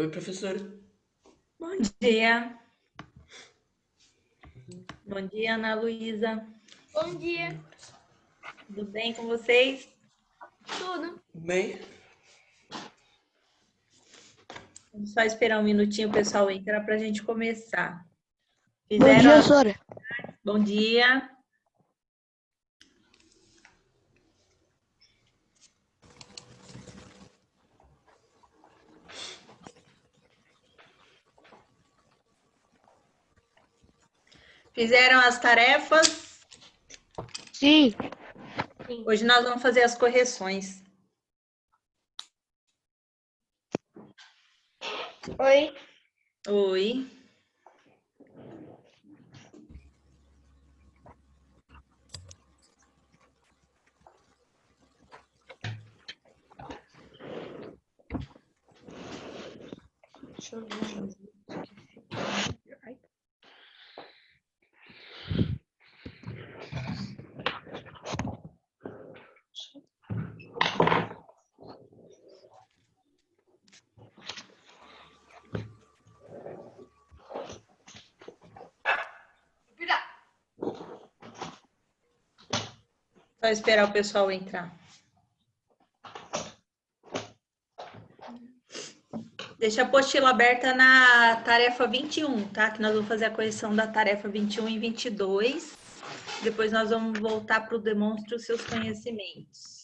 Oi, professor. Bom dia. Bom dia, Ana Luísa. Bom dia. Tudo bem com vocês? Tudo. Bem? Vamos só esperar um minutinho o pessoal entrar para a gente começar. Bom dia, Sora. Bom dia. Fizeram as tarefas? Sim. Hoje nós vamos fazer as correções. Oi. Oi. Deixa eu ver. Só esperar o pessoal entrar. Deixa a apostila aberta na tarefa 21, tá? Que nós vamos fazer a correção da tarefa 21 e 22. Depois nós vamos voltar para o demonstre os seus conhecimentos.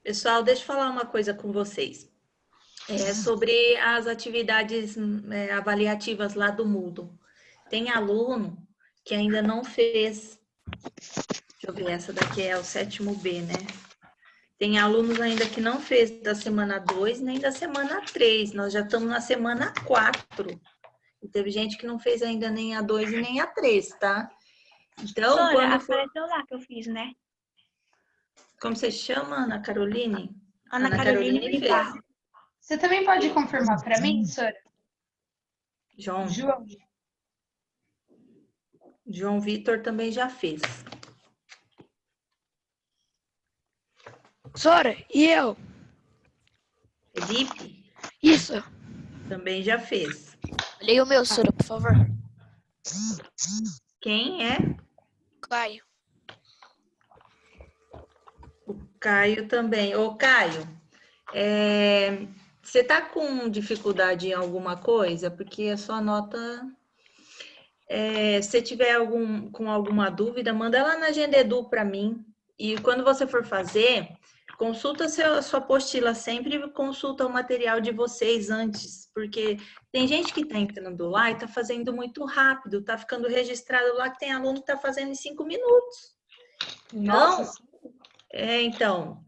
Pessoal, deixa eu falar uma coisa com vocês. Sobre as atividades avaliativas lá do Moodle. Tem aluno que ainda não fez. Deixa eu ver, essa daqui é o 7º B, né? Tem alunos ainda que não fez da semana 2 nem da semana 3. Nós já estamos na semana 4. E teve gente que não fez ainda nem a 2 e nem a 3, tá? Então, Sora, quando for... apareceu lá que eu fiz, né? Como você chama, Ana Caroline? Ana Caroline fez. Vivar. Você também pode confirmar para mim, Sora? João Vitor também já fez. Sora, e eu? Felipe Isso. também já fez. Leia o meu, Sora, por favor. Quem é? Caio. O Caio também. Ô, Caio, você tá com dificuldade em alguma coisa? Porque a sua nota... se tiver com alguma dúvida, manda lá na Agendedu para mim. E quando você for fazer, consulta sua apostila sempre e consulta o material de vocês antes. Porque tem gente que está entrando lá e está fazendo muito rápido, está ficando registrado lá que tem aluno que está fazendo em 5 minutos. Não? Então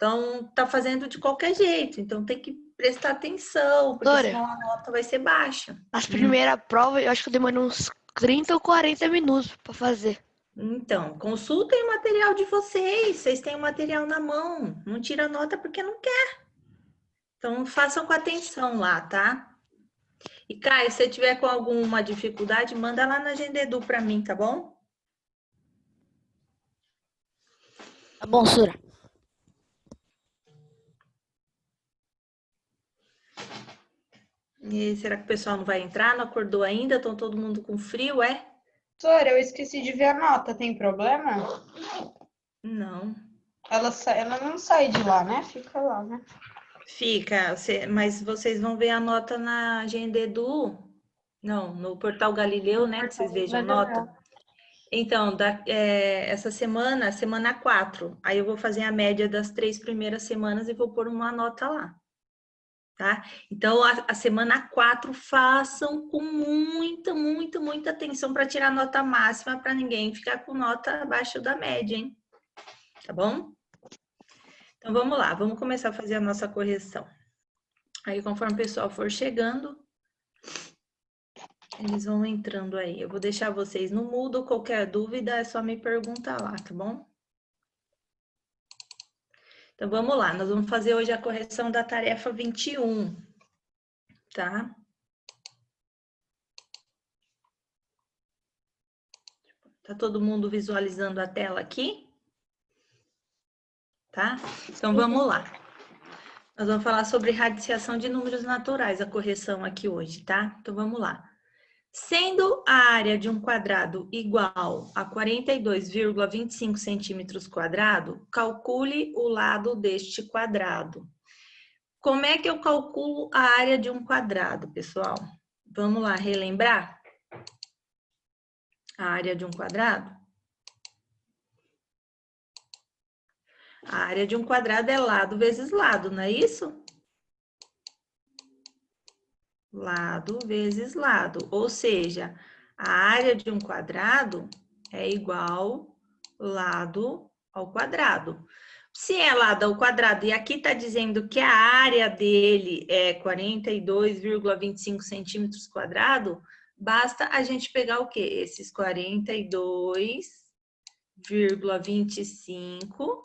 tá fazendo de qualquer jeito, então tem que prestar atenção, porque Sora, senão a nota vai ser baixa. as primeiras provas, eu acho que eu demorei uns 30 ou 40 minutos para fazer. Então, consultem o material de vocês têm o material na mão, não tira nota porque não quer. Então, façam com atenção lá, tá? E, Caio, se você tiver com alguma dificuldade, manda lá na Agendedu para mim, tá bom? Tá bom, Sora. E será que o pessoal não vai entrar? Não acordou ainda? Estão todo mundo com frio, é? Sora, eu esqueci de ver a nota, tem problema? Não. Ela não sai de lá, né? Fica lá, né? Fica, mas vocês vão ver a nota na Agendedu? Não, no Portal Galileu, né? Que vocês vejam nota. Então, essa semana 4, aí eu vou fazer a média das 3 primeiras semanas e vou pôr uma nota lá, tá? Então, a semana 4, façam com muita atenção para tirar a nota máxima, para ninguém ficar com nota abaixo da média, hein? Tá bom? Então, vamos lá, vamos começar a fazer a nossa correção. Aí, conforme o pessoal for chegando, Eles vão entrando aí. Eu vou deixar vocês no mudo. Qualquer dúvida é só me perguntar lá, tá bom? Então, vamos lá. Nós vamos fazer hoje a correção da tarefa 21, tá? Tá todo mundo visualizando a tela aqui? Tá? Então, vamos lá. Nós vamos falar sobre radiciação de números naturais, a correção aqui hoje, tá? Então, vamos lá. Sendo a área de um quadrado igual a 42,25 centímetros quadrados, calcule o lado deste quadrado. Como é que eu calculo a área de um quadrado, pessoal? Vamos lá relembrar? A área de um quadrado? A área de um quadrado é lado vezes lado, não é isso? Lado vezes lado, ou seja, a área de um quadrado é igual lado ao quadrado. Se é lado ao quadrado e aqui está dizendo que a área dele é 42,25 centímetros quadrados, basta a gente pegar o quê? Esses 42,25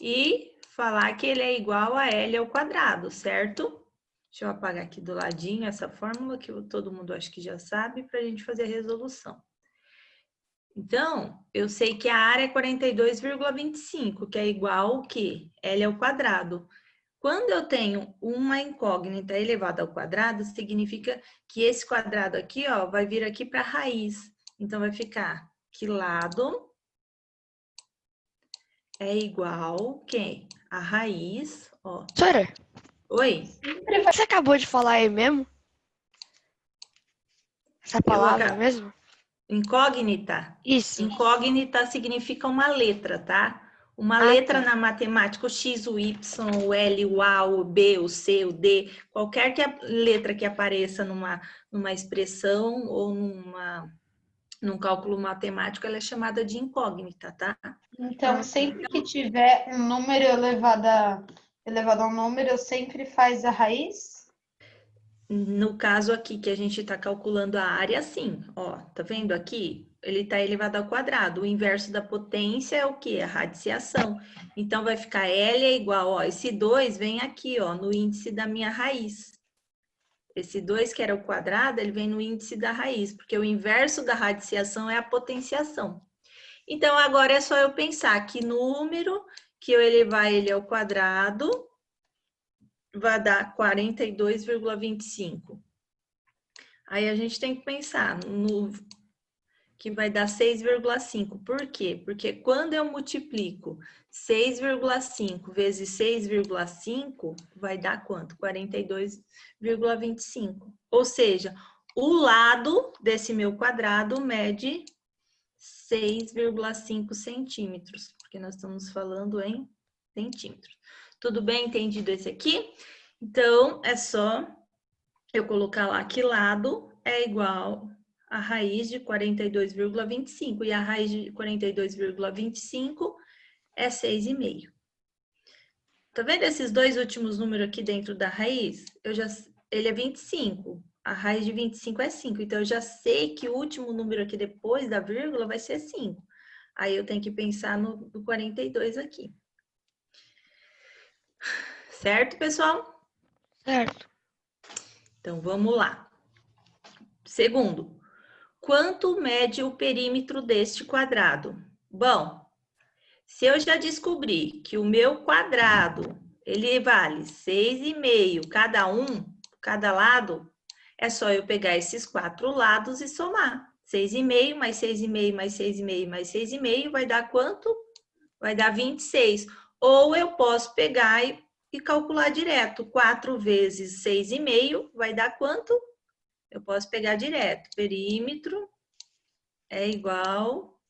e falar que ele é igual a L ao quadrado, certo? Deixa eu apagar aqui do ladinho essa fórmula que todo mundo acho que já sabe para a gente fazer a resolução. Então, eu sei que a área é 42,25, que é igual ao quê? L ao quadrado. Quando eu tenho uma incógnita elevada ao quadrado, significa que esse quadrado aqui, ó, vai vir aqui para a raiz. Então, vai ficar que lado é igual, quem? A raiz, ó. Professora, Oi? o que você acabou de falar aí mesmo? Essa palavra mesmo? Incógnita? Isso. Incógnita significa uma letra, tá? Uma letra na matemática, o X, o Y, o L, o A, o B, o C, o D, qualquer letra que apareça numa expressão ou num cálculo matemático, ela é chamada de incógnita, tá? Então, sempre que tiver um número elevado a um número, sempre faz a raiz? No caso aqui, que a gente está calculando a área, sim. Ó, tá vendo aqui? Ele está elevado ao quadrado. O inverso da potência é o quê? A radiciação. Então, vai ficar L é igual, ó, esse 2 vem aqui, ó, no índice da minha raiz. Esse 2, que era o quadrado, ele vem no índice da raiz, porque o inverso da radiciação é a potenciação. Então, agora é só eu pensar que número que eu elevar ele ao quadrado vai dar 42,25. Aí a gente tem que pensar no que vai dar 6,5. Por quê? Porque quando eu multiplico 6,5 vezes 6,5, vai dar quanto? 42,25. Ou seja, o lado desse meu quadrado mede 6,5 centímetros, porque nós estamos falando em centímetros. Tudo bem entendido esse aqui? Então, é só eu colocar lá que lado é igual a raiz de 42,25. E a raiz de 42,25 é 6,5. Tá vendo esses dois últimos números aqui dentro da raiz? Ele é 25. A raiz de 25 é 5. Então, eu já sei que o último número aqui depois da vírgula vai ser 5. Aí, eu tenho que pensar no 42 aqui. Certo, pessoal? Certo. Então, vamos lá. Segundo, quanto mede o perímetro deste quadrado? Bom, se eu já descobri que o meu quadrado, ele vale 6,5 cada lado, é só eu pegar esses 4 lados e somar. 6,5 mais 6,5 mais 6,5 mais 6,5 vai dar quanto? Vai dar 26. Ou eu posso pegar e calcular direto. 4 vezes 6,5 vai dar quanto? Eu posso pegar direto. Perímetro é igual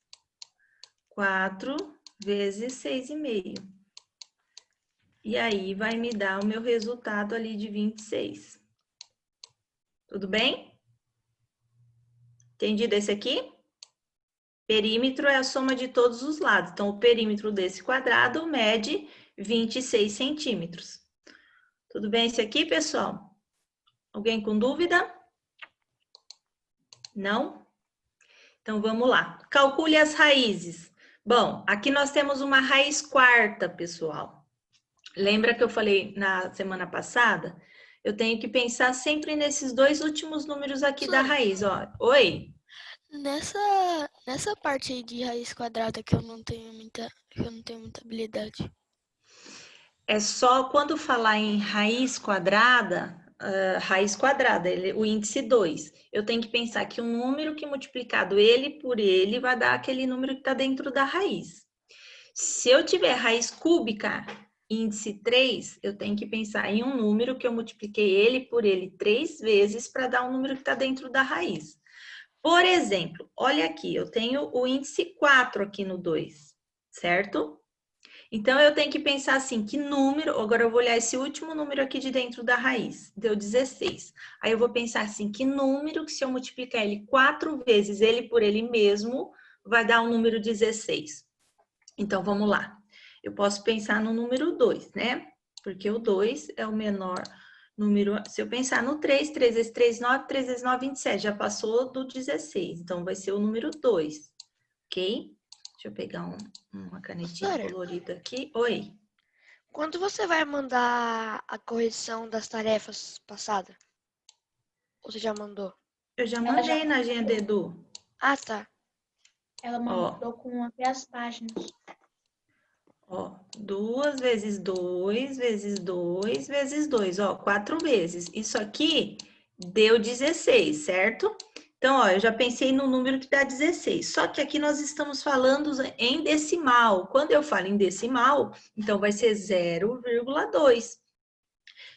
4 vezes 6,5. E aí vai me dar o meu resultado ali de 26. Tudo bem? Entendido esse aqui? Perímetro é a soma de todos os lados. Então, o perímetro desse quadrado mede 26 centímetros. Tudo bem esse aqui, pessoal? Alguém com dúvida? Não? Então, vamos lá. Calcule as raízes. Bom, aqui nós temos uma raiz quarta, pessoal. Lembra que eu falei na semana passada? Eu tenho que pensar sempre nesses dois últimos números aqui da raiz, ó. Oi? Nessa parte aí de raiz quadrada que eu não tenho muita habilidade. É só quando falar em raiz quadrada, o índice 2. Eu tenho que pensar que um número que multiplicado ele por ele vai dar aquele número que está dentro da raiz. Se eu tiver raiz cúbica, índice 3, eu tenho que pensar em um número que eu multipliquei ele por ele 3 vezes para dar um número que está dentro da raiz. Por exemplo, olha aqui, eu tenho o índice 4 aqui no 2, certo? Então, eu tenho que pensar assim, que número... Agora, eu vou olhar esse último número aqui de dentro da raiz. Deu 16. Aí, eu vou pensar assim, que número que se eu multiplicar ele 4 vezes, ele por ele mesmo, vai dar um número 16. Então, vamos lá. Eu posso pensar no número 2, né? Porque o 2 é o menor número... Se eu pensar no 3, 3 vezes 3, 9, 3 vezes 9, 27. Já passou do 16. Então, vai ser o número 2. Ok? Deixa eu pegar uma canetinha Professora, colorida aqui. Oi. quando você vai mandar a correção das tarefas passadas? Ou você já mandou? Eu já Ela já mandei na agenda, Edu. Ah, tá. Ela mandou com até as páginas. Ó, 2 vezes 2, vezes 2, vezes 2. Ó, 4 vezes. Isso aqui deu 16, certo? Então, ó, eu já pensei no número que dá 16. Só que aqui nós estamos falando em decimal. Quando eu falo em decimal, então vai ser 0,2.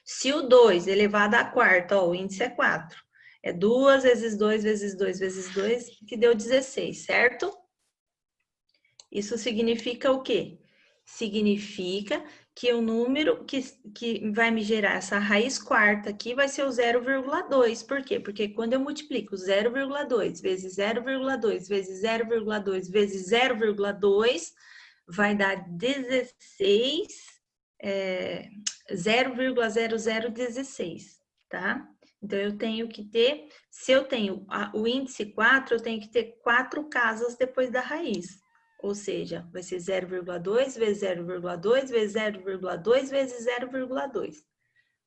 Se o 2 elevado à quarta, ó, o índice é 4. É 2 vezes 2 vezes 2 vezes 2, que deu 16, certo? Isso significa o quê? Significa que o número que vai me gerar essa raiz quarta aqui vai ser o 0,2. Por quê? Porque quando eu multiplico 0,2 vezes 0,2 vezes 0,2 vezes 0,2, vai dar 16, 0,0016, tá? Então, eu tenho que ter, se eu tenho o índice 4, eu tenho que ter 4 casas depois da raiz. Ou seja, vai ser 0,2 vezes 0,2 vezes 0,2 vezes 0,2.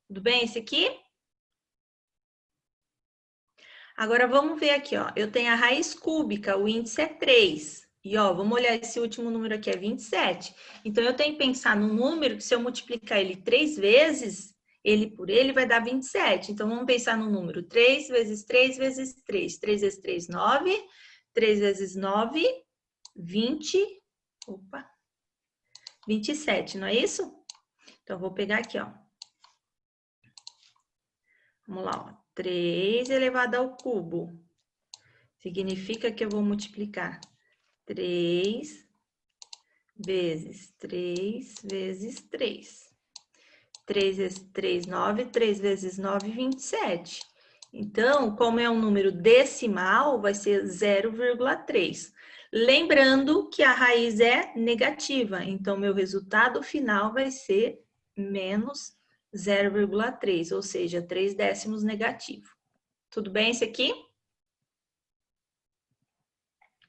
Tudo bem esse aqui? Agora, vamos ver aqui, ó. Eu tenho a raiz cúbica, o índice é 3. E, ó, vamos olhar esse último número aqui, é 27. Então, eu tenho que pensar num número que se eu multiplicar ele 3 vezes, ele por ele vai dar 27. Então, vamos pensar no número 3 vezes 3 vezes 3. 3 vezes 3, 9. 3 vezes 9, 20. Opa. 27, não é isso? Então, eu vou pegar aqui, ó. Vamos lá, ó. 3 elevado ao cubo. Significa que eu vou multiplicar 3 vezes 3 vezes 3. 3 vezes 3, 9. 3 vezes 9, 27. Então, como é um número decimal, vai ser 0,3. Lembrando que a raiz é negativa, então meu resultado final vai ser menos 0,3, ou seja, 3 décimos negativo. Tudo bem esse aqui?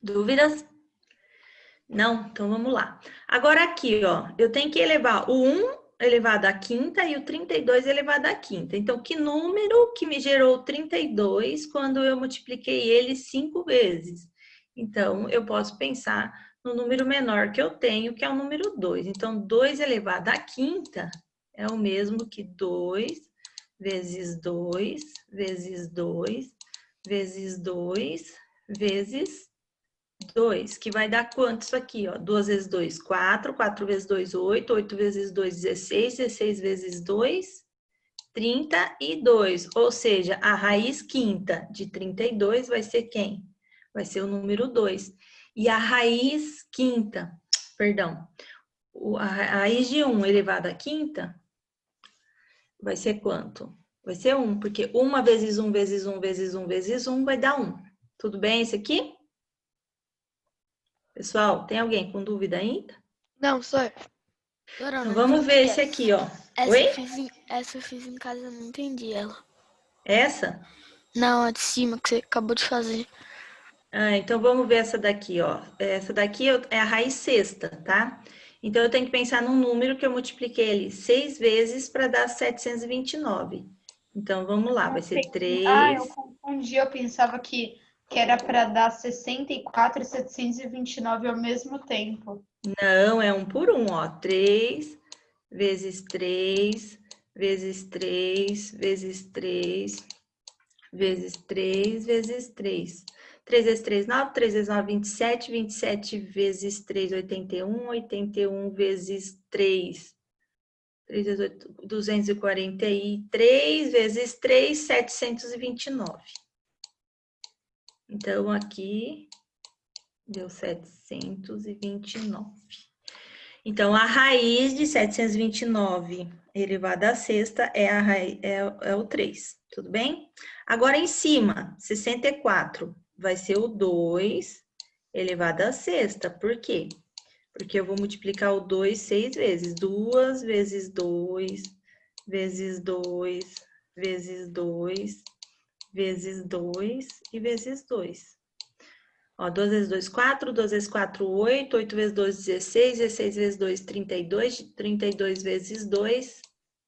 Dúvidas? Não? Então vamos lá. Agora aqui, ó, eu tenho que elevar o 1 elevado à quinta e o 32 elevado à quinta. Então, que número que me gerou 32 quando eu multipliquei ele 5 vezes? Então, eu posso pensar no número menor que eu tenho, que é o número 2. Então, 2 elevado à quinta é o mesmo que 2 vezes 2 vezes 2 vezes 2 vezes 2, que vai dar quanto isso aqui, ó? 2 vezes 2, 4. 4 vezes 2, 8. 8 vezes 2, 16. 16 vezes 2, 32. Ou seja, a raiz quinta de 32 vai ser quem? Vai ser o número 2. E a raiz quinta, perdão, a raiz de 1 elevado à quinta vai ser quanto? Vai ser 1, porque 1 vezes 1 vezes 1 vezes 1 vezes 1 vai dar 1. Tudo bem esse aqui? Pessoal, tem alguém com dúvida ainda? Não, sou eu. Então, vamos ver esse aqui, ó. Oi? Essa eu fiz em casa, eu não entendi ela. Essa? Não, a de cima que você acabou de fazer. Ah, então vamos ver essa daqui, ó. Essa daqui é a raiz sexta, tá? Então eu tenho que pensar num número que eu multipliquei ele 6 vezes para dar 729. Então vamos lá, vai ser 3. eu confundi, eu pensava que era para dar 64 e 729 ao mesmo tempo. Não, é um por um, ó. 3 vezes 3 vezes 3 vezes 3 vezes 3 vezes 3. 3 vezes 3, 9. 3 vezes 9, 27. 27 vezes 3, 81. 81 vezes 3, 3 vezes 8, 243. Vezes 3, 729. Então, aqui deu 729. Então, a raiz de 729 elevado à sexta é o 3, tudo bem? Agora, em cima, 64 vai ser o 2 elevado à sexta. Por quê? Porque eu vou multiplicar o 2 6 vezes. 2 vezes 2, vezes 2, vezes 2, vezes 2 e vezes 2. Ó, 2 vezes 2, 4, 2 vezes 4, 8, 8 vezes 2, 16, 16 vezes 2, 32, 32 vezes 2,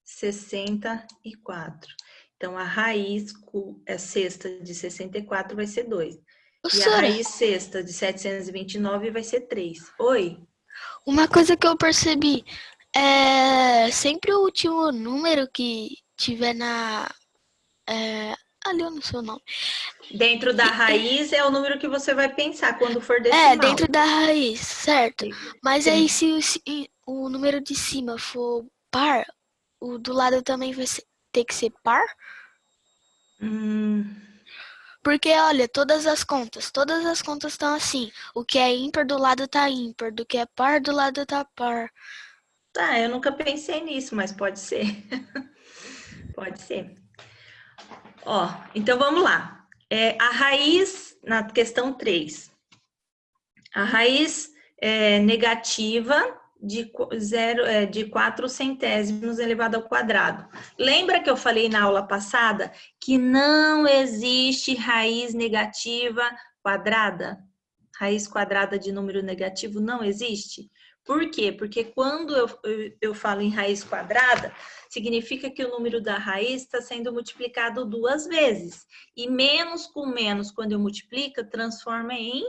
64. Então, a raiz sexta de 64 vai ser 2. E a raiz sexta de 729 vai ser 3. Oi? Uma coisa que eu percebi é sempre o último número que tiver ali eu não sei o nome. Dentro da raiz é o número que você vai pensar quando for decimal. Dentro da raiz, certo. Mas aí se o número de cima for par, o do lado também vai ter que ser par? Porque, olha, todas as contas estão assim. O que é ímpar do lado tá ímpar, do que é par do lado tá par. Tá, eu nunca pensei nisso, mas pode ser. Pode ser. Ó, então vamos lá. A raiz, na questão 3. A raiz negativa de 4 centésimos elevado ao quadrado. Lembra que eu falei na aula passada que não existe raiz negativa quadrada? Raiz quadrada de número negativo não existe? Por quê? Porque quando eu falo em raiz quadrada, significa que o número da raiz está sendo multiplicado 2 vezes. E menos com menos, quando eu multiplico, transforma em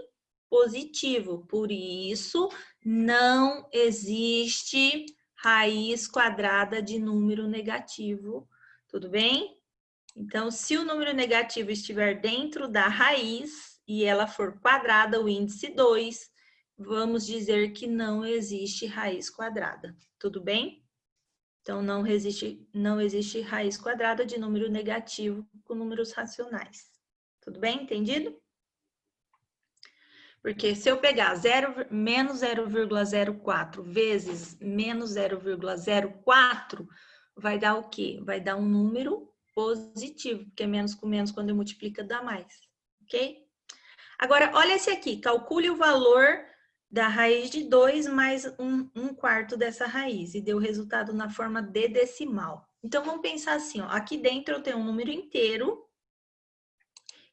positivo. Por isso, não existe raiz quadrada de número negativo. Tudo bem? Então, se o número negativo estiver dentro da raiz e ela for quadrada, o índice 2, vamos dizer que não existe raiz quadrada. Tudo bem? Então, não existe raiz quadrada de número negativo com números racionais. Tudo bem? Entendido? Porque se eu pegar menos 0,04 vezes menos 0,04, vai dar o quê? Vai dar um número positivo, porque menos com menos, quando eu multiplica, dá mais, ok? Agora, olha esse aqui, calcule o valor da raiz de 2 mais um quarto dessa raiz, e deu o resultado na forma de decimal. Então, vamos pensar assim, ó, aqui dentro eu tenho um número inteiro,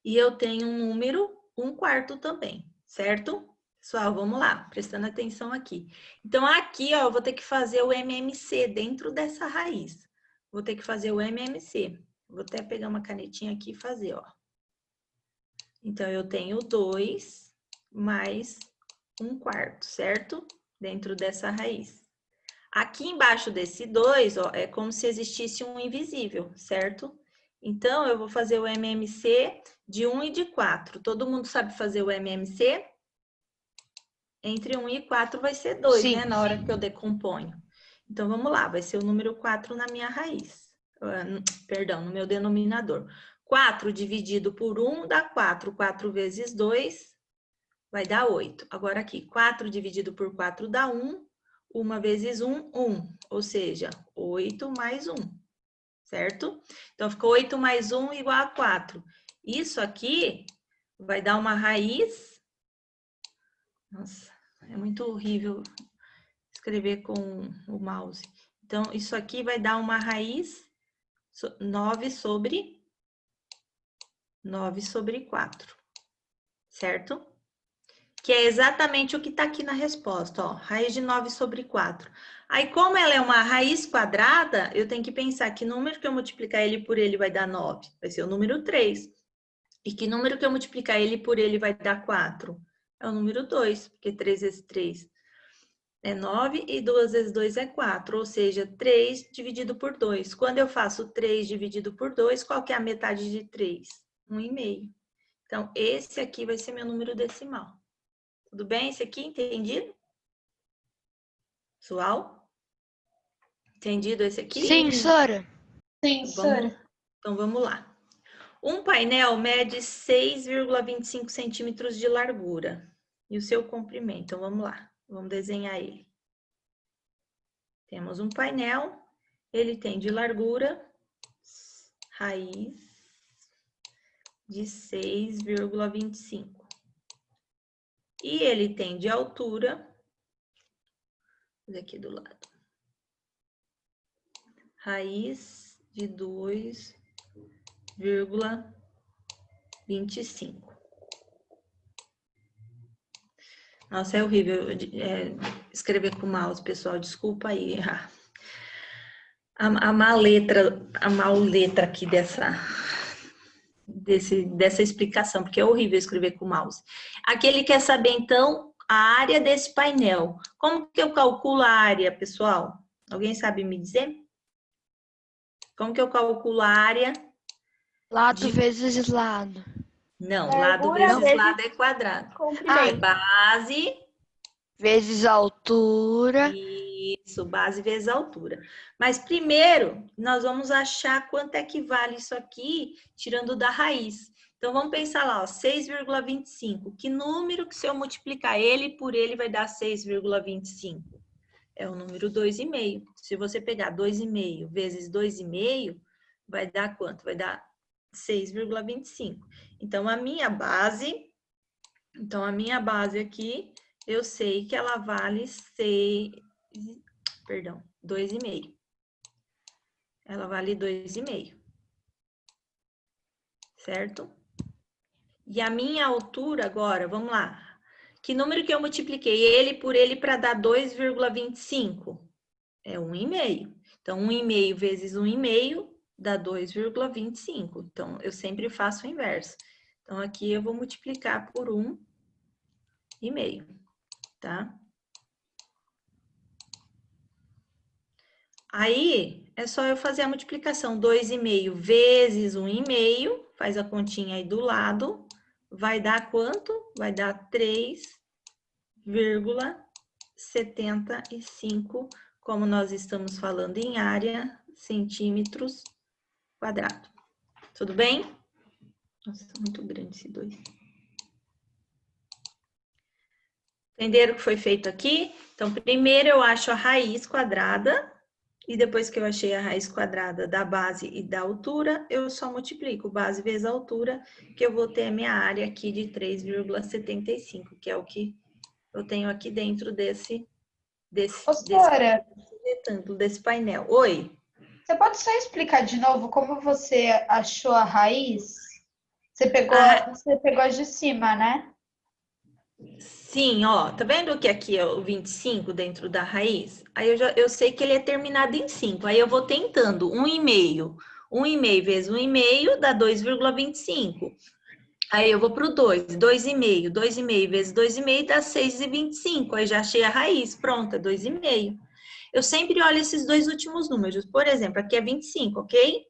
e eu tenho um número 1/4 também, certo? Pessoal, vamos lá, prestando atenção aqui. Então, aqui, ó, eu vou ter que fazer o MMC dentro dessa raiz. Vou ter que fazer o MMC. Vou até pegar uma canetinha aqui e fazer, ó. Então, eu tenho 2 mais 1/4, certo? Dentro dessa raiz. Aqui embaixo desse 2, ó, é como se existisse um invisível, certo? Então, eu vou fazer o MMC de 1 e de 4. Todo mundo sabe fazer o MMC? Entre 1 e 4 vai ser 2, Sim. né? Na hora que eu decomponho. Então, vamos lá. Vai ser o número 4 na minha raiz. Perdão, no meu denominador. 4 dividido por 1 dá 4. 4 vezes 2 vai dar 8. Agora aqui, 4 dividido por 4 dá 1. 1 vezes 1, 1. Ou seja, 8 mais 1. Certo? Então, ficou 8 mais 1 igual a 4. Isso aqui vai dar uma raiz... Nossa, é muito horrível escrever com o mouse. Então, isso aqui vai dar uma raiz 9 sobre 9 sobre 4, certo? Que é exatamente o que está aqui na resposta, ó, raiz de 9 sobre 4. Aí, como ela é uma raiz quadrada, eu tenho que pensar que número que eu multiplicar ele por ele vai dar 9? Vai ser o número 3. E que número que eu multiplicar ele por ele vai dar 4? É o número 2, porque 3 vezes 3 é 9 e 2 vezes 2 é 4, ou seja, 3 dividido por 2. Quando eu faço 3 dividido por 2, qual que é a metade de 3? 1,5. Então, esse aqui vai ser meu número decimal. Tudo bem? Esse aqui, entendido? Pessoal? Entendido esse aqui? Sim, Sora. Sim, Sora. Então, vamos lá. Um painel mede 6,25 centímetros de largura. E o seu comprimento? Então, vamos lá. Vamos desenhar ele. Temos um painel. Ele tem de largura, raiz de 6,25. E ele tem de altura, aqui do lado, raiz de 2,25. Nossa, é horrível escrever com mouse, pessoal, desculpa aí errar. A má letra aqui dessa explicação, porque é horrível escrever com mouse. Aqui ele quer saber, então, a área desse painel. Como que eu calculo a área, pessoal? Alguém sabe me dizer? Como que eu calculo a área? Lado vezes lado. Não, Largura lado vezes vezes lado é quadrado. comprimento. Base Vezes altura. Isso, base vezes altura. Mas primeiro, nós vamos achar quanto é que vale isso aqui, tirando da raiz. Então, vamos pensar lá, ó, 6,25. Que número que se eu multiplicar ele por ele vai dar 6,25? É o número 2,5. Se você pegar 2,5 vezes 2,5, vai dar quanto? Vai dar 6,25. Então, a minha base aqui, eu sei que ela vale 2,5. Ela vale 2,5. Certo? E a minha altura agora, vamos lá. Que número que eu multipliquei ele por ele para dar 2,25? É 1,5. Então, 1,5 vezes 1,5 dá 2,25. Então, eu sempre faço o inverso. Então, aqui eu vou multiplicar por 1,5, tá? Aí, é só eu fazer a multiplicação. 2,5 vezes 1,5, faz a continha aí do lado, vai dar quanto? Vai dar 3,75, como nós estamos falando em área, centímetros quadrado. Tudo bem? Nossa, muito grande esse 2. Entenderam o que foi feito aqui? Então, primeiro eu acho a raiz quadrada. E depois que eu achei a raiz quadrada da base e da altura, eu só multiplico base vezes altura, que eu vou ter a minha área aqui de 3,75, que é o que eu tenho aqui dentro desse retângulo, desse painel. Oi? Você pode só explicar de novo como você achou a raiz? Você pegou as de cima, né? Sim, ó, tá vendo que aqui é o 25 dentro da raiz? Aí eu sei que ele é terminado em 5, aí eu vou tentando 1,5. 1,5 vezes 1,5 dá 2,25. Aí eu vou pro 2, 2,5. 2,5 vezes 2,5 dá 6,25. Aí já achei a raiz, pronta, 2,5. Eu sempre olho esses dois últimos números. Por exemplo, aqui é 25, ok?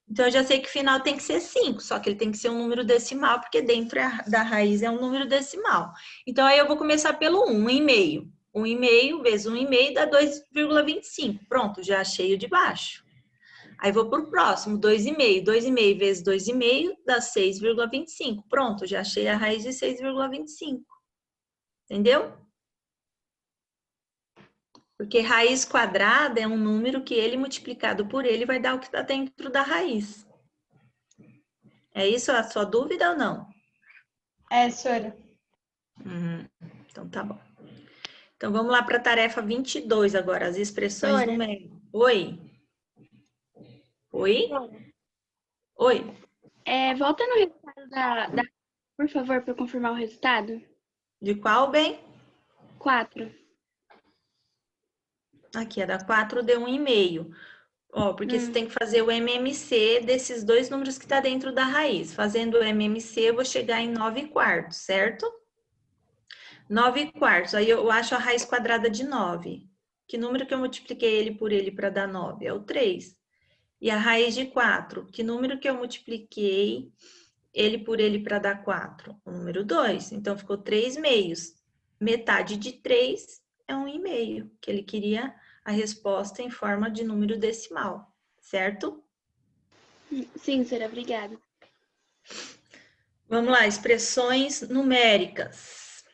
Então, eu já sei que o final tem que ser 5, só que ele tem que ser um número decimal, porque dentro da raiz é um número decimal. Então, aí eu vou começar pelo 1, 1,5. 1,5 vezes 1,5 dá 2,25. Pronto, já achei o de baixo. Aí vou para o próximo, 2,5. 2,5 vezes 2,5 dá 6,25. Pronto, já achei a raiz de 6,25. Entendeu? Porque raiz quadrada é um número que ele multiplicado por ele vai dar o que está dentro da raiz. É isso a sua dúvida ou não? É, senhora. Então tá bom. Então vamos lá para a tarefa 22 agora, as expressões numéricas. Oi? Oi? Oi? Volta no resultado por favor, para eu confirmar o resultado. De qual, bem? 4. Aqui, a da 4 deu 1,5. Ó, porque você tem que fazer o MMC desses dois números que tá dentro da raiz. Fazendo o MMC, eu vou chegar em 9/4, certo? 9/4. Aí eu acho a raiz quadrada de 9. Que número que eu multipliquei ele para dar 9? É o 3. E a raiz de 4, que número que eu multipliquei ele para dar 4? O número 2. Então, ficou 3/2. Metade de 3 é 1,5, que ele queria a resposta em forma de número decimal, certo? Sim, senhora, obrigada. Vamos lá, expressões numéricas.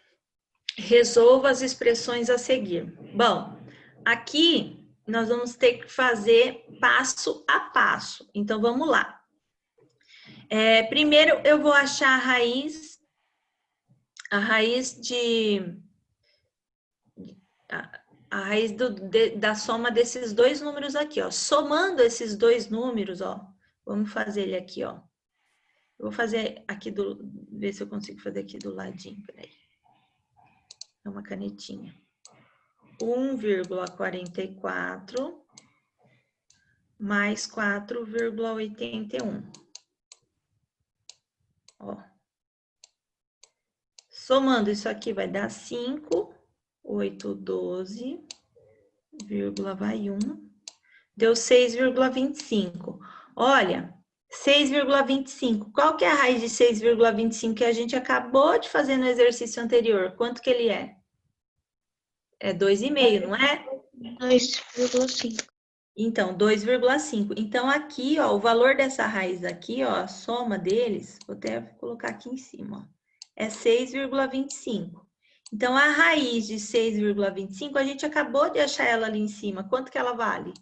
Resolva as expressões a seguir. Bom, aqui nós vamos ter que fazer passo a passo. Então, vamos lá. Primeiro, eu vou achar a raiz da soma desses dois números aqui, ó. Somando esses dois números, ó. Vamos fazer ele aqui, ó. Eu vou fazer aqui ver se eu consigo fazer aqui do ladinho, peraí. É uma canetinha. 1,44 mais 4,81. Ó. Somando isso aqui vai dar 5, 8, 12, vai 1. Deu 6,25. Olha, 6,25. Qual que é a raiz de 6,25 que a gente acabou de fazer no exercício anterior? Quanto que ele é? É 2,5, não é? 2,5. Então, 2,5. Então, aqui, ó, o valor dessa raiz aqui, ó, a soma deles, vou até colocar aqui em cima, ó, é 6,25. Então, a raiz de 6,25, a gente acabou de achar ela ali em cima. Quanto que ela vale?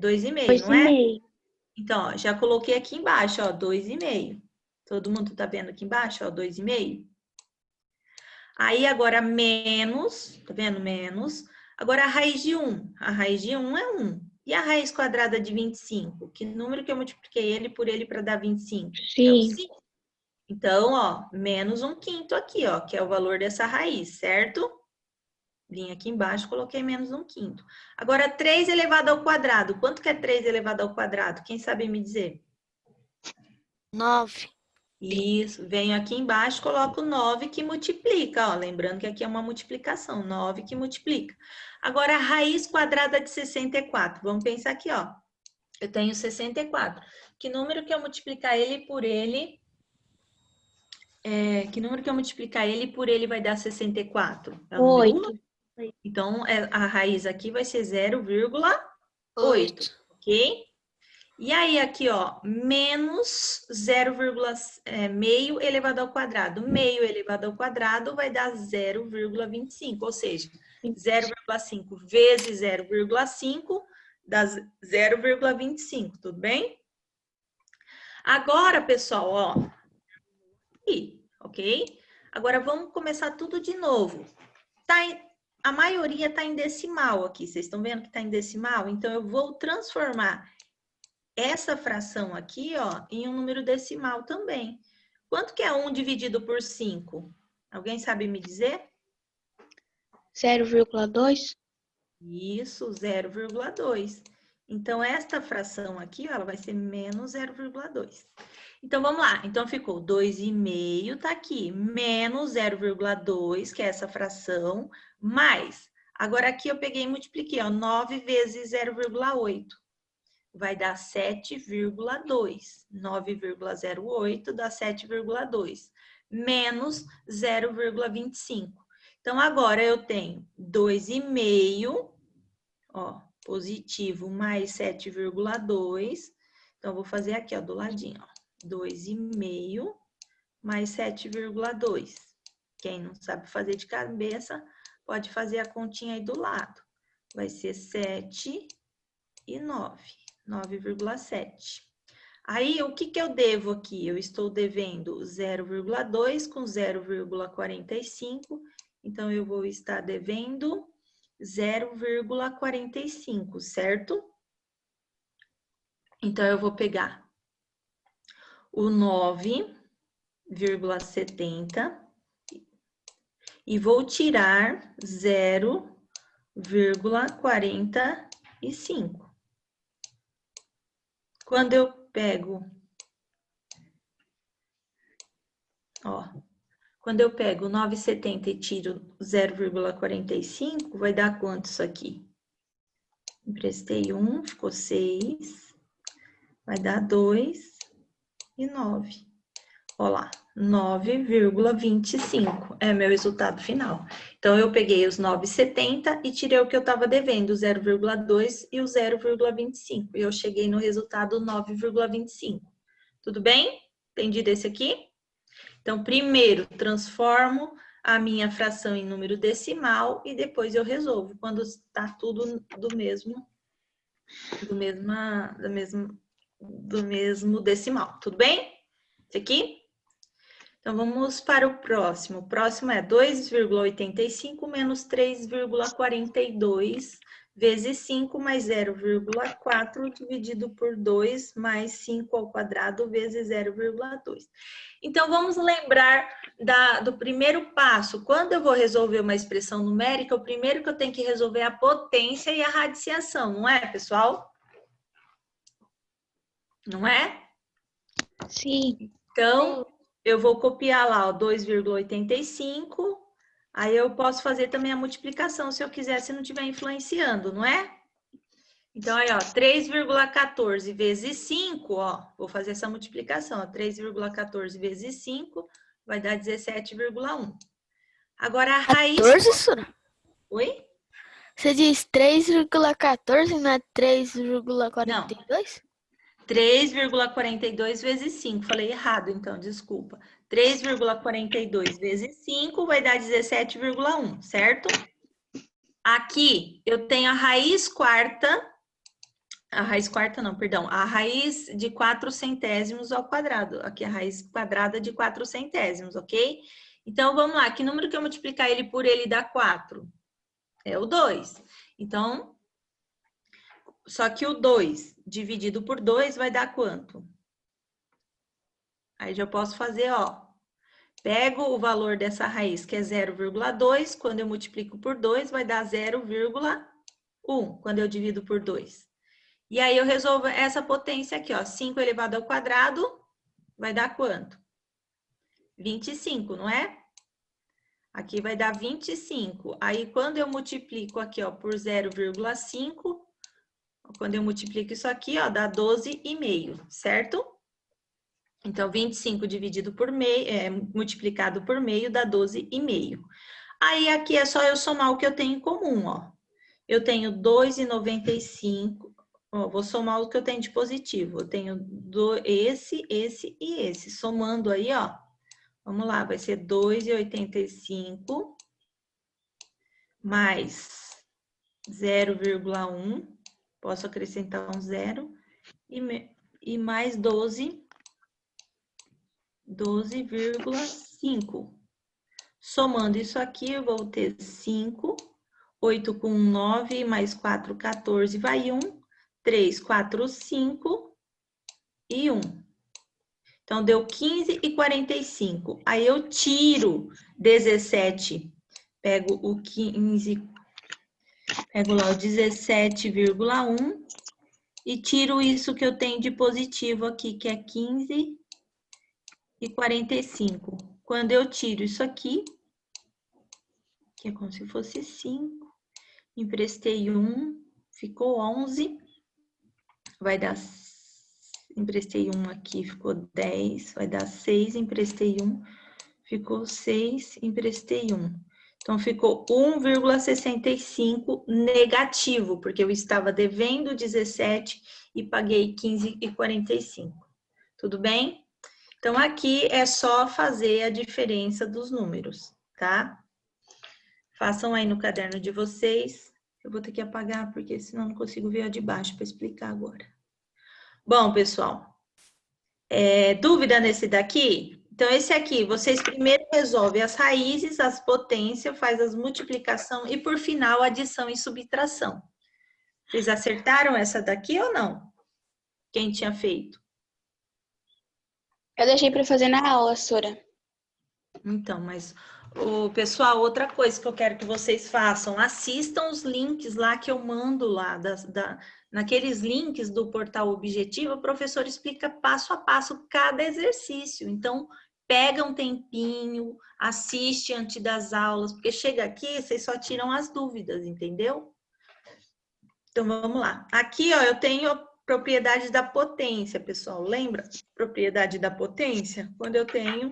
2,5, não é? 2,5. Então, ó, já coloquei aqui embaixo, ó, 2,5. Todo mundo tá vendo aqui embaixo, ó, 2,5? Aí, agora, menos, tá vendo? Menos. Agora, a raiz de 1. A raiz de 1 é 1. E a raiz quadrada de 25? Que número que eu multipliquei ele para dar 25? É o 5. Então, ó, menos 1/5 aqui, ó, que é o valor dessa raiz, certo? Vim aqui embaixo, coloquei menos 1/5. Agora, 3 elevado ao quadrado. Quanto que é 3 elevado ao quadrado? Quem sabe me dizer? 9. Isso, venho aqui embaixo, coloco 9 que multiplica, ó. Lembrando que aqui é uma multiplicação, 9 que multiplica. Agora, a raiz quadrada de 64. Vamos pensar aqui, ó. Eu tenho 64. Que número que eu multiplicar ele por ele... que número que eu multiplicar ele por ele vai dar 64? É o número 1? Então, a raiz aqui vai ser 0,8, ok? E aí, aqui, ó, menos 0,5 elevado ao quadrado. Meio elevado ao quadrado vai dar 0,25, ou seja, 0,5 vezes 0,5 dá 0,25, tudo bem? Agora, pessoal, ó, aqui, ok? Agora, vamos começar tudo de novo. A maioria está em decimal aqui, vocês estão vendo que está em decimal? Então, eu vou transformar essa fração aqui, ó, em um número decimal também. Quanto que é 1 dividido por 5? Alguém sabe me dizer? 0,2. Isso, 0,2. Então, esta fração aqui, ó, ela vai ser menos 0,2. Então, vamos lá. Então, ficou 2,5, tá aqui, menos 0,2, que é essa fração, mais. Agora, aqui eu peguei e multipliquei, ó, 9 vezes 0,8. Vai dar 7,2. 9,08 dá 7,2. Menos 0,25. Então, agora eu tenho 2,5, ó, positivo, mais 7,2. Então, vou fazer aqui, ó, do ladinho, ó. 2,5 mais 7,2. Quem não sabe fazer de cabeça, pode fazer a continha aí do lado. Vai ser 7 e 9. 9,7. Aí, o que eu devo aqui? Eu estou devendo 0,2 com 0,45. Então, eu vou estar devendo 0,45, certo? Então, eu vou pegar o 9,70 e vou tirar 0,45. Quando eu pego, ó, quando eu pego 9,70 e tiro 0,45, vai dar quanto isso aqui? Emprestei 1, ficou 6, vai dar 2 e 9. Olha lá, 9,25 é meu resultado final. Então, eu peguei os 9,70 e tirei o que eu estava devendo, o 0,2 e o 0,25. E eu cheguei no resultado 9,25. Tudo bem? Entendido esse aqui? Então, primeiro, transformo a minha fração em número decimal e depois eu resolvo, quando está tudo do mesmo decimal. Tudo bem? Esse aqui? Então, vamos para o próximo. O próximo é 2,85 menos 3,42 vezes 5 mais 0,4 dividido por 2 mais 5 ao quadrado vezes 0,2. Então, vamos lembrar do primeiro passo. Quando eu vou resolver uma expressão numérica, o primeiro que eu tenho que resolver é a potência e a radiciação, não é, pessoal? Não é? Sim. Então, eu vou copiar lá, ó, 2,85. Aí eu posso fazer também a multiplicação, se eu quiser, se não estiver influenciando, não é? Então, aí, ó, 3,14 vezes 5, ó, vou fazer essa multiplicação, ó, 3,14 vezes 5 vai dar 17,1. Agora, a raiz... 14, Sora? Oi? Você diz 3,14, não é 3,42? 3,42 vezes 5. Falei errado, então, desculpa. 3,42 vezes 5 vai dar 17,1, certo? Aqui eu tenho a raiz quarta. A raiz quarta não, perdão. A raiz de 4 centésimos ao quadrado. Aqui a raiz quadrada de 4 centésimos, ok? Então, vamos lá. Que número que eu multiplicar ele por ele dá 4? É o 2. Então... Só que o 2 dividido por 2 vai dar quanto? Aí já posso fazer, ó. Pego o valor dessa raiz, que é 0,2. Quando eu multiplico por 2, vai dar 0,1. Quando eu divido por 2. E aí eu resolvo essa potência aqui, ó. 5 elevado ao quadrado vai dar quanto? 25, não é? Aqui vai dar 25. Aí quando eu multiplico aqui, ó, por 0,5... Quando eu multiplico isso aqui, ó, dá 12,5, certo? Então, 25 dividido por meio, multiplicado por meio dá 12,5. Aí, aqui é só eu somar o que eu tenho em comum, ó. Eu tenho 2,95, ó, vou somar o que eu tenho de positivo. Eu tenho esse e esse. Somando aí, ó, vamos lá, vai ser 2,85 mais 0,1. Posso acrescentar um 0 e mais 12,5. Somando isso aqui, eu vou ter 5, 8 com 9, mais 4, 14, vai 1, 3, 4, 5 e 1. Então, deu 15,45. Aí, eu tiro 17, pego o 15, pego lá o 17,1 e tiro isso que eu tenho de positivo aqui, que é 15,45. Quando eu tiro isso aqui, que é como se fosse 5, emprestei 1, ficou 11, vai dar... Emprestei 1 aqui, ficou 10, vai dar 6, emprestei 1, ficou 6, emprestei 1. Então, ficou 1,65 negativo, porque eu estava devendo 17 e paguei 15,45. Tudo bem? Então, aqui é só fazer a diferença dos números, tá? Façam aí no caderno de vocês. Eu vou ter que apagar, porque senão não consigo ver a de baixo para explicar agora. Bom, pessoal, dúvida nesse daqui? Então, esse aqui, vocês primeiro resolvem as raízes, as potências, faz as multiplicação e, por final, adição e subtração. Vocês acertaram essa daqui ou não? Quem tinha feito? Eu deixei para fazer na aula, Sora. Então, mas o pessoal, outra coisa que eu quero que vocês façam, assistam os links lá que eu mando lá, naqueles links do portal Objetivo, o professor explica passo a passo cada exercício. Então, pega um tempinho, assiste antes das aulas, porque chega aqui, vocês só tiram as dúvidas, entendeu? Então, vamos lá. Aqui, ó, eu tenho a propriedade da potência, pessoal. Lembra? Propriedade da potência? Quando eu tenho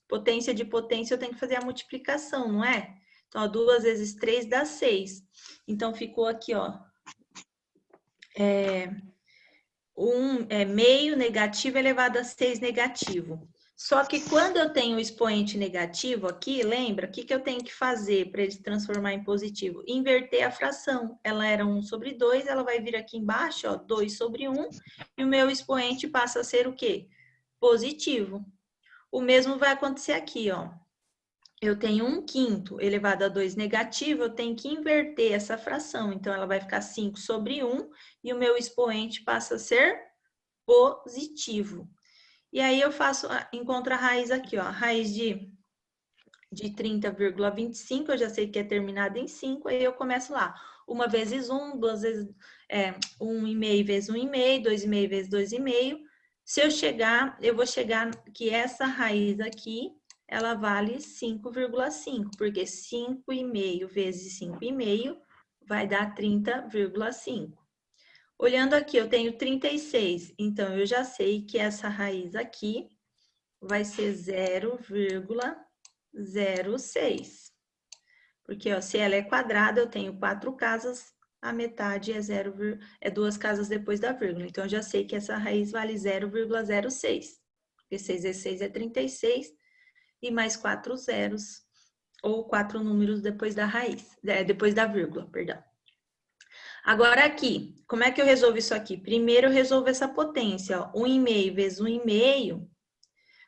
potência de potência, eu tenho que fazer a multiplicação, não é? Então, ó, 2 vezes 3 dá 6. Então, ficou aqui, ó. Meio negativo elevado a 6 negativo. Só que quando eu tenho o expoente negativo aqui, lembra? O que eu tenho que fazer para ele se transformar em positivo? Inverter a fração. Ela era 1 sobre 2, ela vai vir aqui embaixo, ó, 2 sobre 1, e o meu expoente passa a ser o quê? Positivo. O mesmo vai acontecer aqui, ó. Eu tenho 1/5 elevado a 2 negativo, eu tenho que inverter essa fração. Então, ela vai ficar 5 sobre 1, e o meu expoente passa a ser positivo. E aí eu encontro a raiz aqui, ó, a raiz de 30,25, eu já sei que é terminada em 5, aí eu começo lá, 1 vezes 1, 2 vezes 1,5 vezes 1,5, 2,5 vezes 2,5. Se eu vou chegar que essa raiz aqui, ela vale 5,5, porque 5,5 vezes 5,5 vai dar 30,5. Olhando aqui, eu tenho 36, então eu já sei que essa raiz aqui vai ser 0,06. Porque, ó, se ela é quadrada, eu tenho 4 casas, a metade é 2 casas depois da vírgula. Então, eu já sei que essa raiz vale 0,06. Porque 6 vezes 6 é 36, e mais 4 zeros, ou 4 números depois da raiz, depois da vírgula, perdão. Agora aqui, como é que eu resolvo isso aqui? Primeiro eu resolvo essa potência, ó, 1,5 vezes 1,5,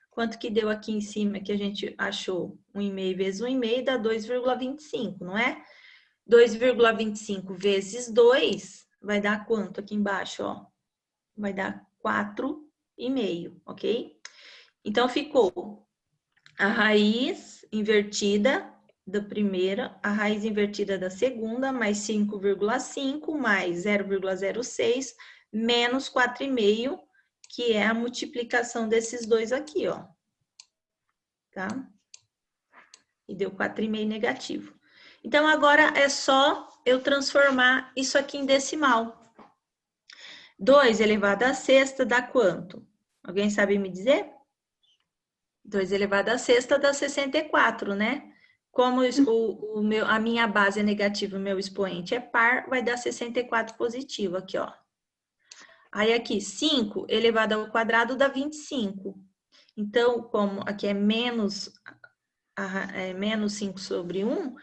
quanto que deu aqui em cima que a gente achou? 1,5 vezes 1,5 dá 2,25, não é? 2,25 vezes 2 vai dar quanto aqui embaixo, ó? Vai dar 4,5, ok? Então, ficou a raiz invertida da primeira, a raiz invertida da segunda, mais 5,5, mais 0,06, menos 4,5, que é a multiplicação desses dois aqui, ó. Tá? E deu 4,5 negativo. Então, agora é só eu transformar isso aqui em decimal. 2 elevado à sexta dá quanto? Alguém sabe me dizer? 2 elevado à sexta dá 64, né? Como a minha base é negativa, o meu expoente é par, vai dar 64 positivo aqui, ó. Aí aqui, 5 elevado ao quadrado dá 25. Então, como aqui é menos 5 sobre 1,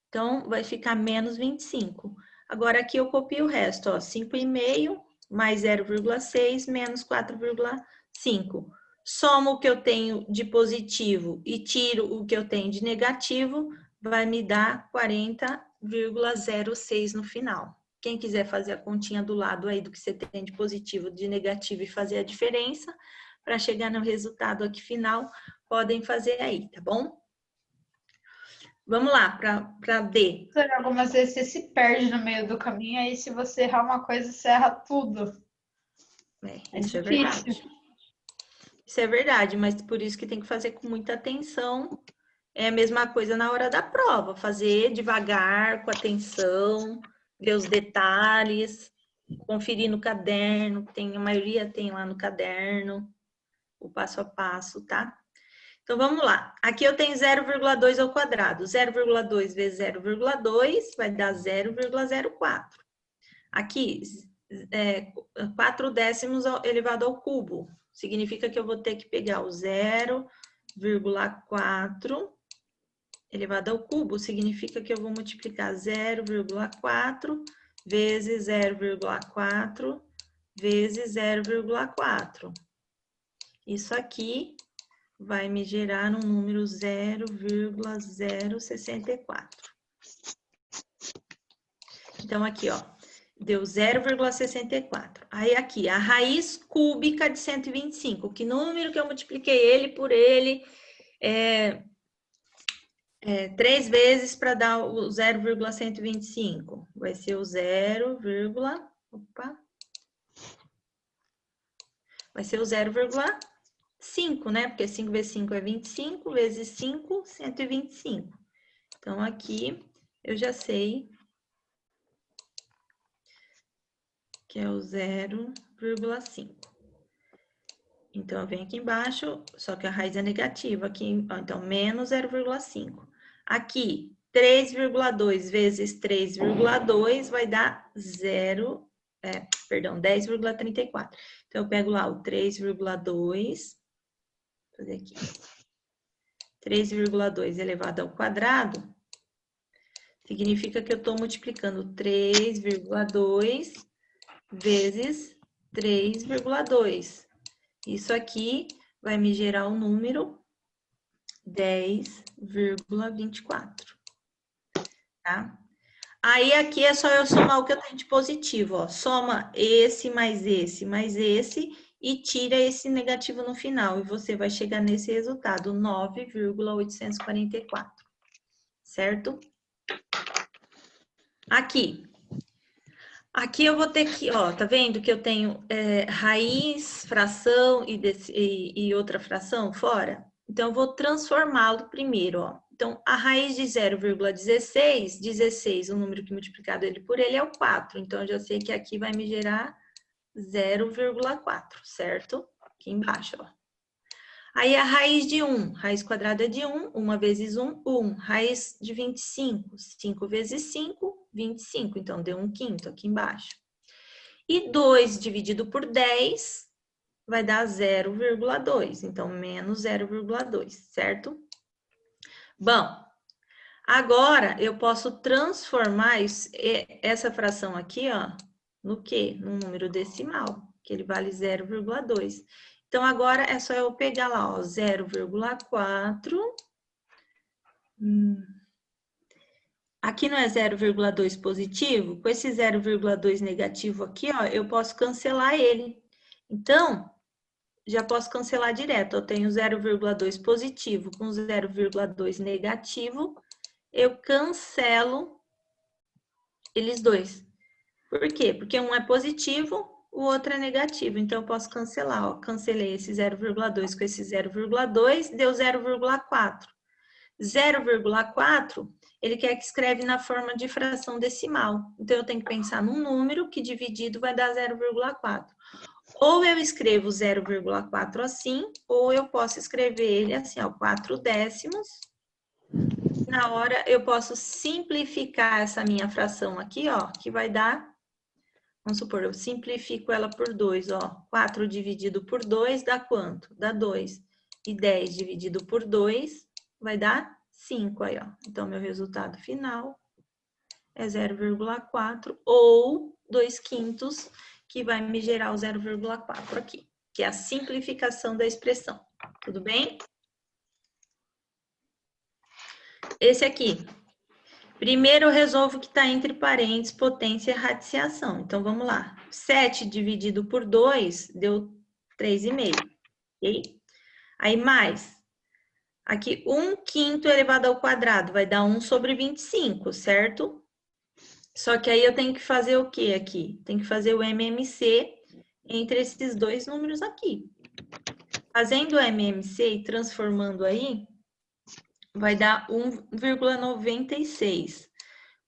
então vai ficar menos 25. Agora aqui eu copio o resto, ó, 5,5 mais 0,6 menos 4,5. Somo o que eu tenho de positivo e tiro o que eu tenho de negativo, vai me dar 40,06 no final. Quem quiser fazer a continha do lado aí do que você tem de positivo, de negativo e fazer a diferença, para chegar no resultado aqui final, podem fazer aí, tá bom? Vamos lá, para D. Algumas vezes você se perde no meio do caminho, aí se você errar uma coisa, você erra tudo. Isso é verdade. Isso é verdade, mas por isso que tem que fazer com muita atenção. É a mesma coisa na hora da prova, fazer devagar, com atenção, ver os detalhes, conferir no caderno, a maioria tem lá no caderno, o passo a passo, tá? Então, vamos lá. Aqui eu tenho 0,2 ao quadrado. 0,2 vezes 0,2 vai dar 0,04. Aqui, 4 décimos elevado ao cubo. Significa que eu vou ter que pegar o 0,4 elevado ao cubo. Significa que eu vou multiplicar 0,4 vezes 0,4 vezes 0,4. Isso aqui vai me gerar um número 0,064. Então, aqui, ó, deu 0,64. Aí aqui, a raiz cúbica de 125. Que número que eu multipliquei ele por ele 3 vezes para dar o 0,125? Vai ser o 0, opa. Vai ser o 0,5, né? Porque 5 vezes 5 é 25, vezes 5, 125. Então, aqui eu já sei que é o 0,5. Então, eu venho aqui embaixo, só que a raiz é negativa aqui, então, menos 0,5. Aqui, 3,2 vezes 3,2 vai dar 10,34. Então, eu pego lá o 3,2, vou fazer aqui, 3,2 elevado ao quadrado, significa que eu estou multiplicando 3,2 vezes 3,2. Isso aqui vai me gerar o número 10,24, tá? Aí, aqui é só eu somar o que eu tenho de positivo, ó. Soma esse, mais esse, e tira esse negativo no final. E você vai chegar nesse resultado, 9,844, certo? Aqui. Aqui eu vou ter que, ó, tá vendo que eu tenho raiz, fração e outra fração fora? Então, eu vou transformá-lo primeiro, ó. Então, a raiz de 0,16, 16, o número que multiplicado ele por ele é o 4. Então, eu já sei que aqui vai me gerar 0,4, certo? Aqui embaixo, ó. Aí, a raiz de 1, raiz quadrada de 1, 1 vezes 1, 1. Raiz de 25, 5 vezes 5, 25. Então, deu 1/5 aqui embaixo. E 2 dividido por 10 vai dar 0,2. Então, menos 0,2, certo? Bom, agora eu posso transformar essa fração aqui, ó, no quê? Num número decimal, que ele vale 0,2. Então, agora é só eu pegar lá, ó, 0,4. Aqui não é 0,2 positivo? Com esse 0,2 negativo aqui, ó, eu posso cancelar ele. Então, já posso cancelar direto. Eu tenho 0,2 positivo com 0,2 negativo. Eu cancelo eles dois. Por quê? Porque um é positivo, o outro é negativo. Então, eu posso cancelar, ó. Cancelei esse 0,2 com esse 0,2, deu 0,4. 0,4, ele quer que escreve na forma de fração decimal. Então, eu tenho que pensar num número que dividido vai dar 0,4. Ou eu escrevo 0,4 assim, ou eu posso escrever ele assim, ó, 4 décimos. Na hora, eu posso simplificar essa minha fração aqui, ó, que vai dar, vamos supor, eu simplifico ela por 2, ó. 4 dividido por 2 dá quanto? Dá 2. E 10 dividido por 2 vai dar 5 aí, ó. Então, meu resultado final é 0,4 ou 2/5, que vai me gerar o 0,4 aqui, que é a simplificação da expressão. Tudo bem? Esse aqui. Primeiro eu resolvo o que está entre parênteses, potência e radiciação. Então, vamos lá. 7 dividido por 2 deu 3,5. Ok? Aí, mais. Aqui, 1/5 elevado ao quadrado vai dar 1 sobre 25, certo? Só que aí eu tenho que fazer o quê aqui? Tem que fazer o MMC entre esses dois números aqui. Fazendo o MMC e transformando aí, vai dar 1,96.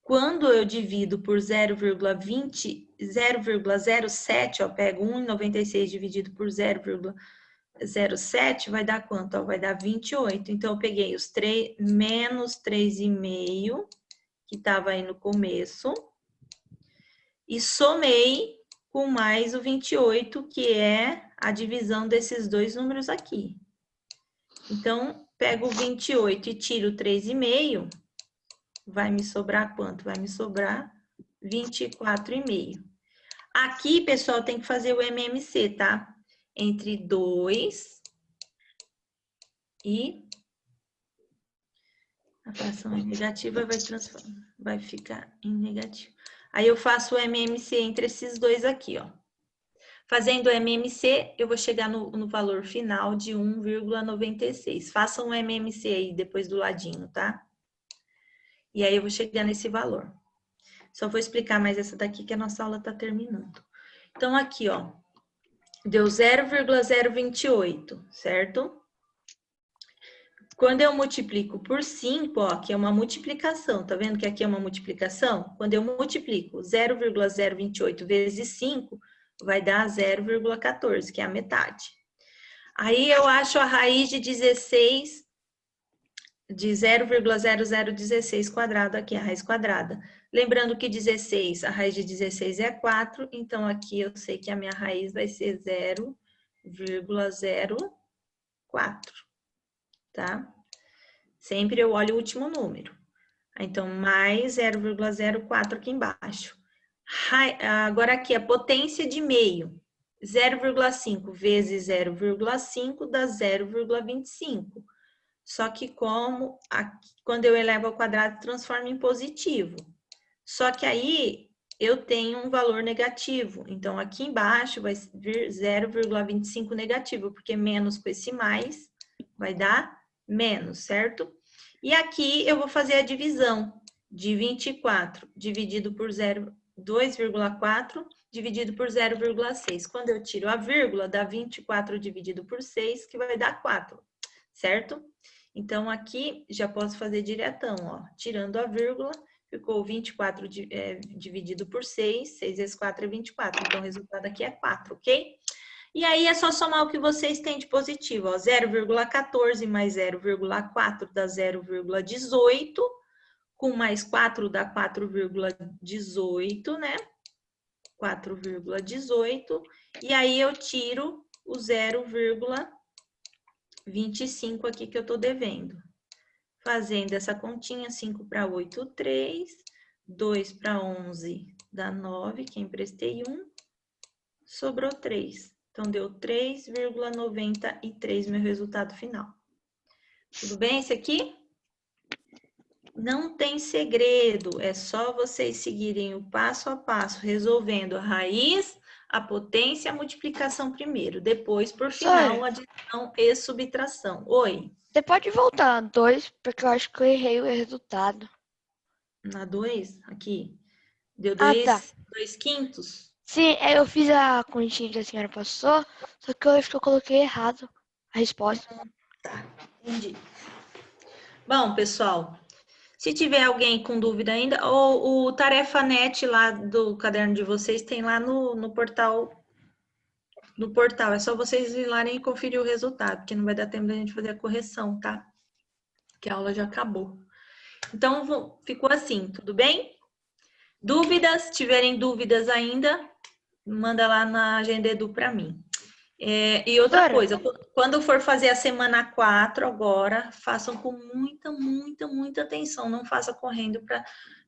Quando eu divido por 0,07, ó, pego 1,96 dividido por 0,07, vai dar quanto? Ó, vai dar 28. Então, eu peguei os menos 3,5, que estava aí no começo, e somei com mais o 28, que é a divisão desses dois números aqui. Então, pego o 28 e tiro 3,5, vai me sobrar quanto? Vai me sobrar 24,5. Aqui, pessoal, tem que fazer o MMC, tá? Entre 2 e a fração negativa vai ficar em negativo. Aí eu faço o MMC entre esses dois aqui, ó. Fazendo o MMC, eu vou chegar no valor final de 1,96. Façam um MMC aí depois do ladinho, tá? E aí eu vou chegar nesse valor. Só vou explicar mais essa daqui que a nossa aula tá terminando. Então, aqui, ó, deu 0,028, certo? Quando eu multiplico por 5, ó, aqui é uma multiplicação, tá vendo que aqui é uma multiplicação? Quando eu multiplico 0,028 vezes 5, vai dar 0,14, que é a metade. Aí eu acho a raiz de 16, de 0,0016 quadrado aqui, a raiz quadrada. Lembrando que 16, a raiz de 16 é 4, então aqui eu sei que a minha raiz vai ser 0,04, tá? Sempre eu olho o último número. Então, mais 0,04 aqui embaixo. Agora aqui, a potência de meio. 0,5 vezes 0,5 dá 0,25. Só que como aqui, quando eu elevo ao quadrado, transforma em positivo. Só que aí eu tenho um valor negativo. Então, aqui embaixo vai vir 0,25 negativo, porque menos com esse mais vai dar menos, certo? E aqui eu vou fazer a divisão de 24 dividido por 2,4 dividido por 0,6. Quando eu tiro a vírgula, dá 24 dividido por 6, que vai dar 4, certo? Então, aqui já posso fazer diretão, ó. Tirando a vírgula, ficou 24 dividido por 6, 6 vezes 4 é 24. Então, o resultado aqui é 4, ok? E aí, é só somar o que vocês têm de positivo, ó. 0,14 mais 0,4 dá 0,18. Com mais 4 dá 4,18, né? 4,18. E aí, eu tiro o 0,25 aqui que eu tô devendo. Fazendo essa continha, 5 para 8, 3. 2 para 11 dá 9, que emprestei 1. Sobrou 3. Então, deu 3,93 meu resultado final. Tudo bem esse aqui? Não tem segredo, é só vocês seguirem o passo a passo, resolvendo a raiz, a potência e a multiplicação primeiro. Depois, por final, adição e subtração. Oi? Você pode voltar na 2, porque eu acho que eu errei o resultado. Na 2, aqui. Deu Ah, tá. 2 quintos? Sim, eu fiz a continha que a senhora passou, só que eu acho que eu coloquei errado a resposta. Tá, entendi. Bom, pessoal, se tiver alguém com dúvida ainda, ou o tarefa-net lá do caderno de vocês tem lá no portal. No portal, é só vocês ir lá e conferir o resultado, porque não vai dar tempo da gente fazer a correção, tá? Porque a aula já acabou. Então, ficou assim, tudo bem? Dúvidas? Se tiverem dúvidas ainda, manda lá na Agenda Edu para mim. E outra coisa, quando for fazer a semana 4 agora, façam com muita atenção, não faça correndo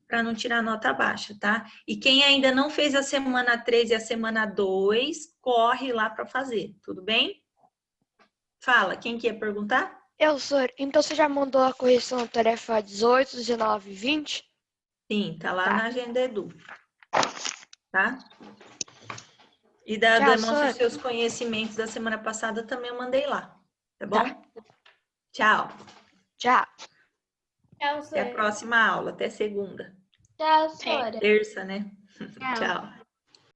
para não tirar nota baixa, tá? E quem ainda não fez a semana 3 e a semana 2, corre lá para fazer, tudo bem? Fala, quem que ia perguntar? Sor. Então você já mandou a correção da tarefa 18, 19 e 20? Sim, tá lá Tá. na Agenda Edu, tá? E Tchau, demonstra os sor. seus conhecimentos da semana passada também eu mandei lá, tá bom? Tá. Tchau. Tchau. Tchau, Até a próxima aula, até segunda. Tchau, senhora. Terça, né? Tchau. Tchau.